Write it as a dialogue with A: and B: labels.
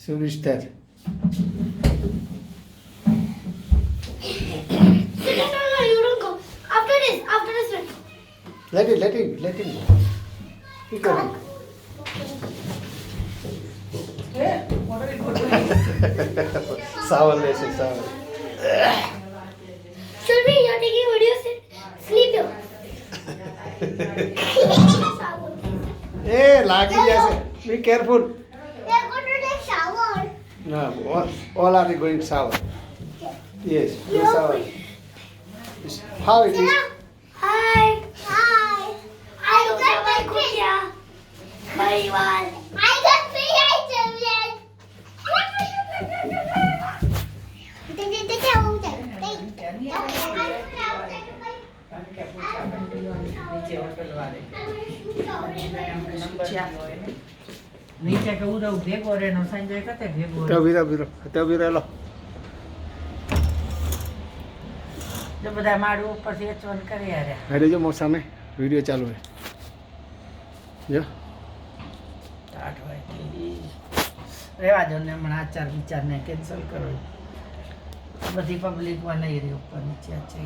A: સુનિશ્ચિત
B: No, you don't go. After this one.
A: let it go. He coming.
C: What are you doing?
A: Sour લેશે sour.
B: Should we? You're taking videos and sleep here.
A: લાગી જશે. Be careful.
B: We are going to take shower.
A: No, all are going sour. Yes, go sour. How it is?
B: Hi. Hi. I got my kuya. Mariwal. I got 3 items.
C: નીચે કે ઉડવ ભેગો રે નો સંજય કતે ભેગો
A: તો બીરો
C: જો બધા મારું ઉપર થી એચવન કરી આરે
A: અરે જો મોર સામે વિડિયો ચાલુ છે જો
C: 8 વાગે રેવા દો ને હમણાં આચાર વિચાર ને કેન્સલ કરો બધી પબ્લિક માં નહીં રહી ઉપર નીચે છે